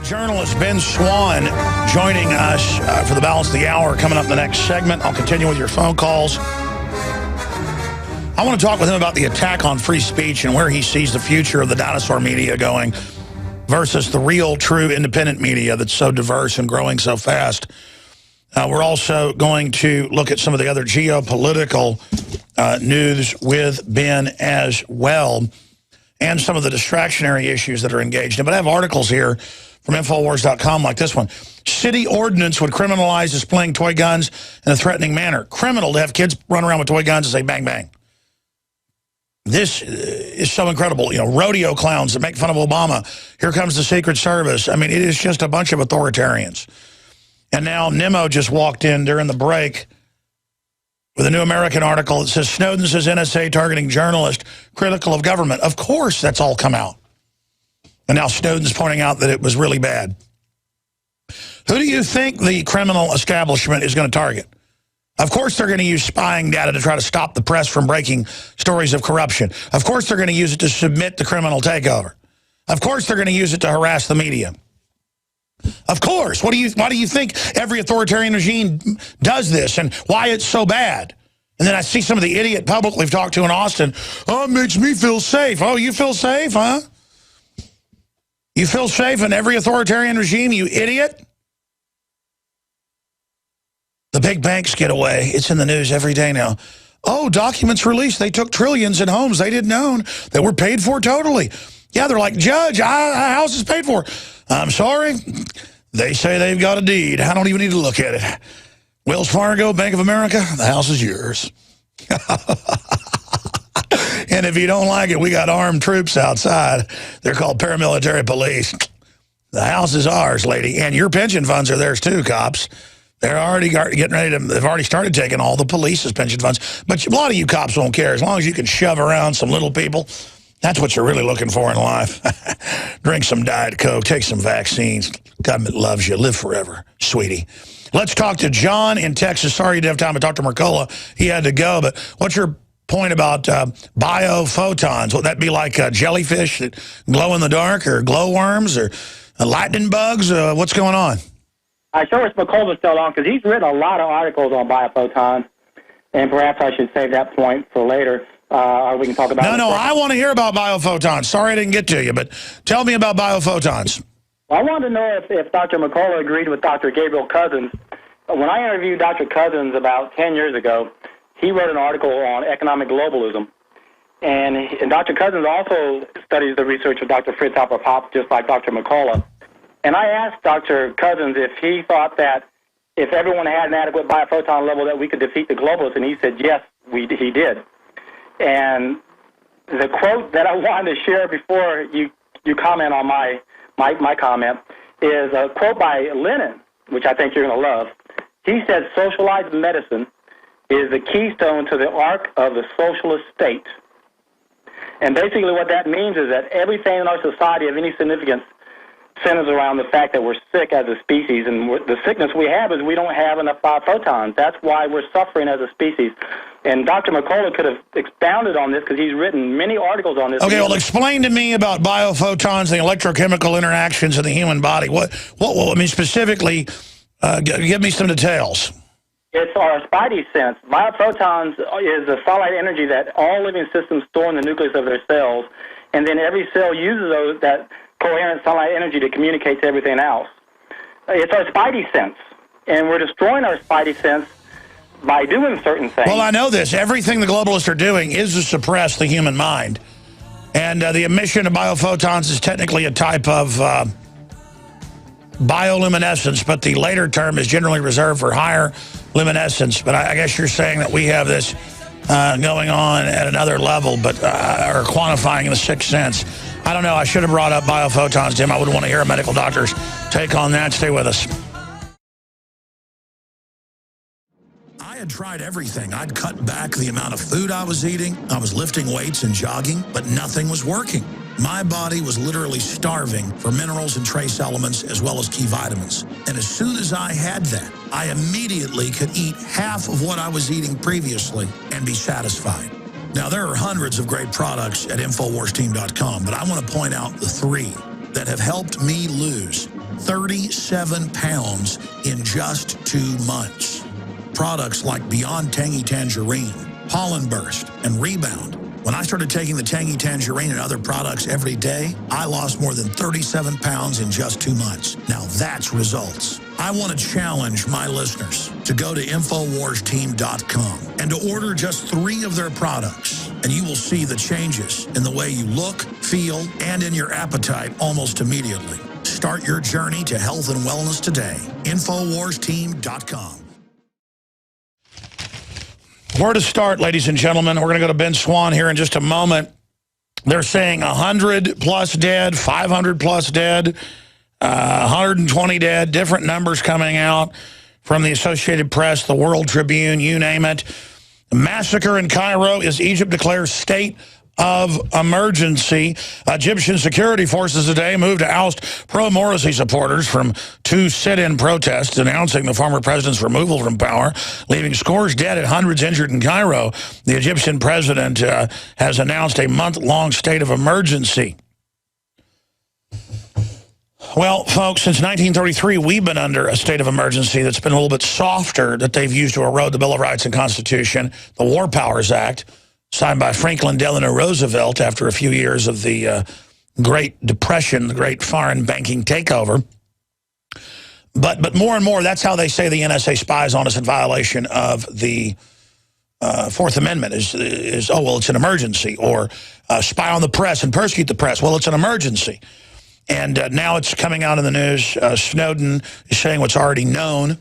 Journalist Ben Swan joining us for the balance of the hour. Coming up in the next segment, I'll continue with your phone calls. I want to talk with him about the attack on free speech and where he sees the future of the dinosaur media going versus the real, true, independent media that's so diverse and growing so fast. We're also going to look at some of the other geopolitical news with Ben as well, and some of the distractionary issues that are engaged in. But I have articles here from Infowars.com like this one. City ordinance would criminalize displaying toy guns in a threatening manner. Criminal to have kids run around with toy guns and say bang, bang. This is so incredible. You know, rodeo clowns that make fun of Obama. Here comes the Secret Service. I mean, it is just a bunch of authoritarians. And now Nemo just walked in during the break with a New American article that says Snowden says NSA targeting journalists critical of government. Of course, that's all come out. And now Snowden's pointing out that it was really bad. Who do you think the criminal establishment is going to target? Of course they're going to use spying data to try to stop the press from breaking stories of corruption. Of course they're going to use it to submit the criminal takeover. Of course they're going to use it to harass the media. Of course. Why do you think every authoritarian regime does this and why it's so bad? And then I see some of the idiot public we've talked to in Austin. Oh, it makes me feel safe. Oh, you feel safe, huh? You feel safe in every authoritarian regime, you idiot? The big banks get away. It's in the news every day now. Oh, documents released. They took trillions in homes they didn't own that were paid for totally. Yeah, they're like, Judge, our house is paid for. I'm sorry. They say they've got a deed. I don't even need to look at it. Wells Fargo, Bank of America, the house is yours. And if you don't like it, we got armed troops outside. They're called paramilitary police. The house is ours, lady. And your pension funds are theirs too, cops. They're already getting ready to, they've already started taking all the police's pension funds. But a lot of you cops won't care. As long as you can shove around some little people, that's what you're really looking for in life. Drink some Diet Coke, take some vaccines. Government loves you. Live forever, sweetie. Let's talk to John in Texas. Sorry you didn't have time to talk to Mercola. He had to go. But what's your point about biophotons? Would that be like jellyfish that glow in the dark, or glowworms, or lightning bugs? What's going on? I sure wish Mercola's still on, because he's written a lot of articles on biophotons, and perhaps I should save that point for later. Or we can talk about No, I want to hear about biophotons. Sorry I didn't get to you, but tell me about biophotons. Well, I wanted to know if Dr. Mercola agreed with Dr. Gabriel Cousins. When I interviewed Dr. Cousins about 10 years ago, he wrote an article on economic globalism. And Dr. Cousins also studies the research of Dr. Fritz Pop, just like Dr. Mercola. And I asked Dr. Cousins if he thought that if everyone had an adequate biophoton level that we could defeat the globalists, and he said yes, he did. And the quote that I wanted to share before you comment on my comment is a quote by Lenin, which I think you're going to love. He said, socialized medicine is the keystone to the arc of the socialist state. And basically what that means is that everything in our society of any significance centers around the fact that we're sick as a species, and the sickness we have is we don't have enough biophotons. That's why we're suffering as a species. And Dr. Mercola could have expounded on this because he's written many articles on this. Okay, well, explain to me about biophotons, the electrochemical interactions in the human body. What I mean, specifically, give me some details. It's our spidey sense. Biophotons is the solid energy that all living systems store in the nucleus of their cells, and then every cell uses that coherent sunlight energy to communicate to everything else. It's our spidey sense, and we're destroying our spidey sense by doing certain things. Well, I know this. Everything the globalists are doing is to suppress the human mind. And the emission of biophotons is technically a type of bioluminescence, but the later term is generally reserved for higher luminescence. But I guess you're saying that we have this going on at another level, but are quantifying in the sixth sense. I don't know. I should have brought up biophotons, Tim. I would want to hear a medical doctor's take on that. Stay with us. I had tried everything. I'd cut back the amount of food I was eating. I was lifting weights and jogging, but nothing was working. My body was literally starving for minerals and trace elements as well as key vitamins. And as soon as I had that, I immediately could eat half of what I was eating previously and be satisfied. Now, there are hundreds of great products at InfoWarsTeam.com, but I want to point out the three that have helped me lose 37 pounds in just 2 months. Products like Beyond Tangy Tangerine, Pollen Burst, and Rebound. When I started taking the Tangy Tangerine and other products every day, I lost more than 37 pounds in just 2 months. Now that's results. I want to challenge my listeners to go to InfoWarsTeam.com and to order just 3 of their products, and you will see the changes in the way you look, feel, and in your appetite almost immediately. Start your journey to health and wellness today. InfoWarsTeam.com. Where to start, ladies and gentlemen? We're going to go to Ben Swan here in just a moment. They're saying 100 plus dead, 500 plus dead, 120 dead, different numbers coming out from the Associated Press, the World Tribune, you name it. The massacre in Cairo as Egypt declares state of emergency. Egyptian security forces today moved to oust pro-Morsi supporters from 2 sit-in protests announcing the former president's removal from power, leaving scores dead and hundreds injured in Cairo. The Egyptian president has announced a month-long state of emergency. Well, folks, since 1933, we've been under a state of emergency that's been a little bit softer, that they've used to erode the Bill of Rights and Constitution, the War Powers Act, signed by Franklin Delano Roosevelt after a few years of the Great Depression, the great foreign banking takeover. But more and more, that's how they say the NSA spies on us in violation of the Fourth Amendment is, oh, well, it's an emergency, or spy on the press and persecute the press. Well, it's an emergency. And now it's coming out in the news. Snowden is saying what's already known,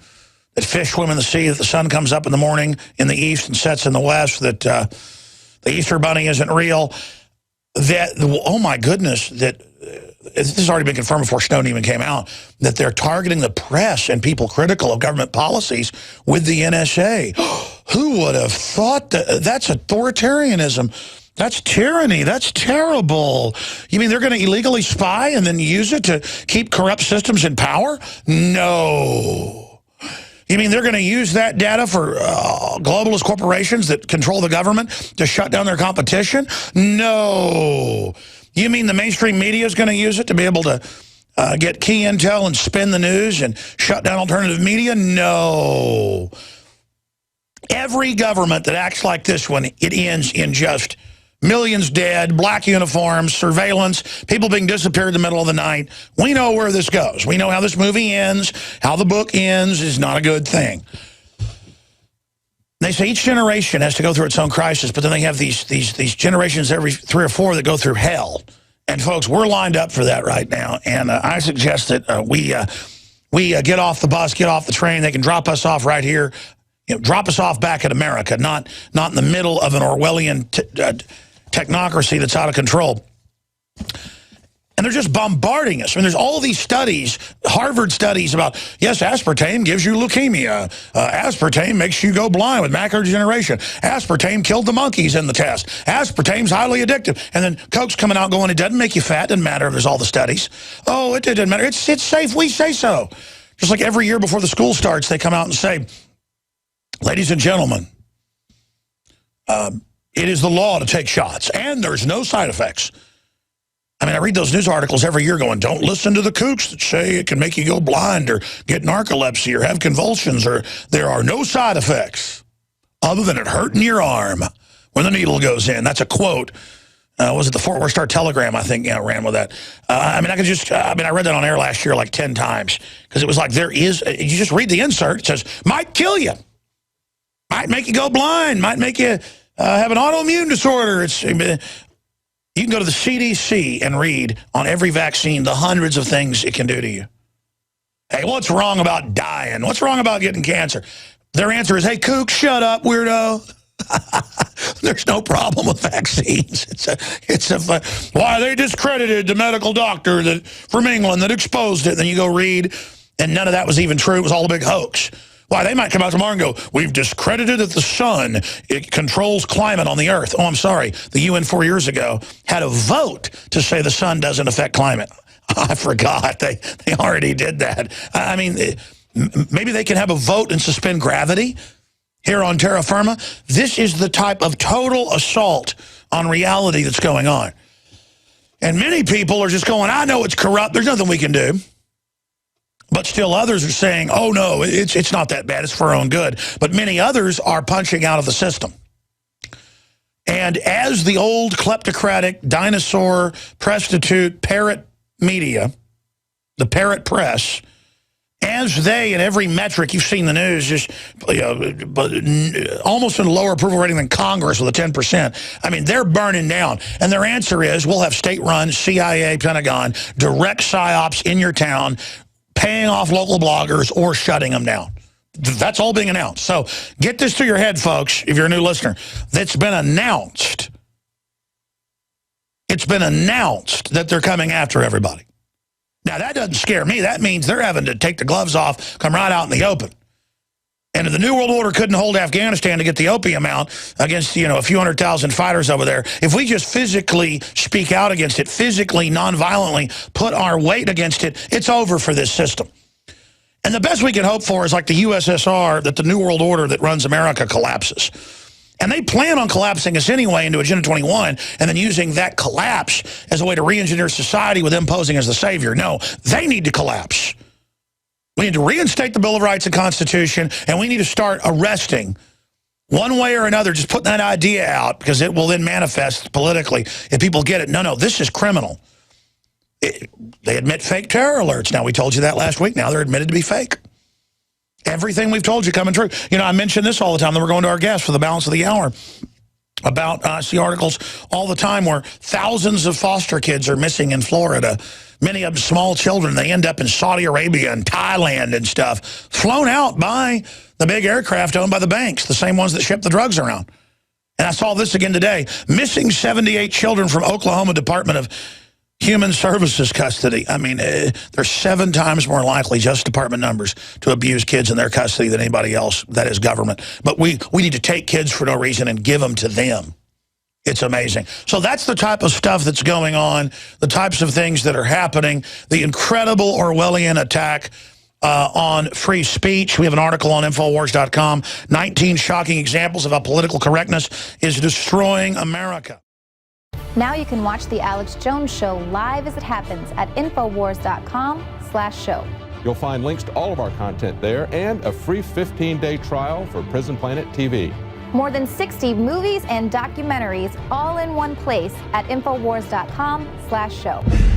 that fish swim in the sea, that the sun comes up in the morning in the east and sets in the west, that the Easter Bunny isn't real. That, oh my goodness, that this has already been confirmed before Snowden even came out, that they're targeting the press and people critical of government policies with the NSA. Who would have thought that? That's authoritarianism. That's tyranny. That's terrible. You mean they're going to illegally spy and then use it to keep corrupt systems in power? No. You mean they're going to use that data for globalist corporations that control the government to shut down their competition? No. You mean the mainstream media is going to use it to be able to get key intel and spin the news and shut down alternative media? No. Every government that acts like this one, it ends in just millions dead, black uniforms, surveillance, people being disappeared in the middle of the night. We know where this goes. We know how this movie ends. How the book ends is not a good thing. They say each generation has to go through its own crisis, but then they have these generations every 3 or 4 that go through hell. And folks, we're lined up for that right now. And I suggest that we get off the bus, get off the train. They can drop us off right here. You know, drop us off back in America, not in the middle of an Orwellian technocracy that's out of control. And they're just bombarding us. I mean, there's all these studies, Harvard studies about, yes, aspartame gives you leukemia. Aspartame makes you go blind with macular degeneration. Aspartame killed the monkeys in the test. Aspartame's highly addictive. And then Coke's coming out going, it doesn't make you fat. Doesn't matter if there's all the studies. Oh, it doesn't matter. It's safe. We say so. Just like every year before the school starts, they come out and say, ladies and gentlemen, it is the law to take shots, and there's no side effects. I mean, I read those news articles every year going, don't listen to the kooks that say it can make you go blind or get narcolepsy or have convulsions, or there are no side effects other than it hurting your arm when the needle goes in. That's a quote. Was it the Fort Worth Star-Telegram, I think, ran with that. I mean, I read that on air last year like 10 times because it was like you just read the insert. It says, might kill you. Might make you go blind. Might make you have an autoimmune disorder. You can go to the CDC and read on every vaccine the hundreds of things it can do to you. Hey, what's wrong about dying? What's wrong about getting cancer? Their answer is, hey, kook, shut up, weirdo. There's no problem with vaccines. Why they discredited the medical doctor from England that exposed it. And then you go read, and none of that was even true. It was all a big hoax. Why, they might come out tomorrow and go, we've discredited that the sun, it controls climate on the earth. Oh, I'm sorry. The UN 4 years ago had a vote to say the sun doesn't affect climate. I forgot. They already did that. I mean, maybe they can have a vote and suspend gravity here on terra firma. This is the type of total assault on reality that's going on. And many people are just going, I know it's corrupt. There's nothing we can do. But still others are saying, oh, no, it's not that bad. It's for our own good. But many others are punching out of the system. And as the old kleptocratic, dinosaur, prostitute, parrot media, the parrot press, as they, in every metric, you've seen the news, just almost in a lower approval rating than Congress with a 10%. I mean, they're burning down. And their answer is, we'll have state-run, CIA, Pentagon, direct psyops in your town, paying off local bloggers or shutting them down. That's all being announced. So get this through your head, folks, if you're a new listener. That's been announced. It's been announced that they're coming after everybody. Now, that doesn't scare me. That means they're having to take the gloves off, come right out in the open. And if the New World Order couldn't hold Afghanistan to get the opium out against, a few 100,000 fighters over there, if we just physically speak out against it, physically, non-violently, put our weight against it, it's over for this system. And the best we can hope for is like the USSR, that the New World Order that runs America collapses. And they plan on collapsing us anyway into Agenda 21 and then using that collapse as a way to re-engineer society with them posing as the savior. No, they need to collapse. We need to reinstate the Bill of Rights and Constitution, and we need to start arresting one way or another, just putting that idea out, because it will then manifest politically if people get it. No, this is criminal. They admit fake terror alerts. Now, we told you that last week. Now they're admitted to be fake. Everything we've told you coming true. I mention this all the time. Then we're going to our guests for the balance of the hour about, I see articles all the time where thousands of foster kids are missing in Florida. Many of them small children. They end up in Saudi Arabia and Thailand and stuff, flown out by the big aircraft owned by the banks, the same ones that ship the drugs around. And I saw this again today. Missing 78 children from Oklahoma Department of Human Services custody. I mean, they're 7 times more likely, just department numbers, to abuse kids in their custody than anybody else, that is government. But we need to take kids for no reason and give them to them. It's amazing. So that's the type of stuff that's going on, the types of things that are happening, the incredible Orwellian attack on free speech. We have an article on Infowars.com, 19 shocking examples of how political correctness is destroying America. Now you can watch The Alex Jones Show live as it happens at Infowars.com/show. You'll find links to all of our content there and a free 15-day trial for Prison Planet TV. More than 60 movies and documentaries all in one place at Infowars.com/show.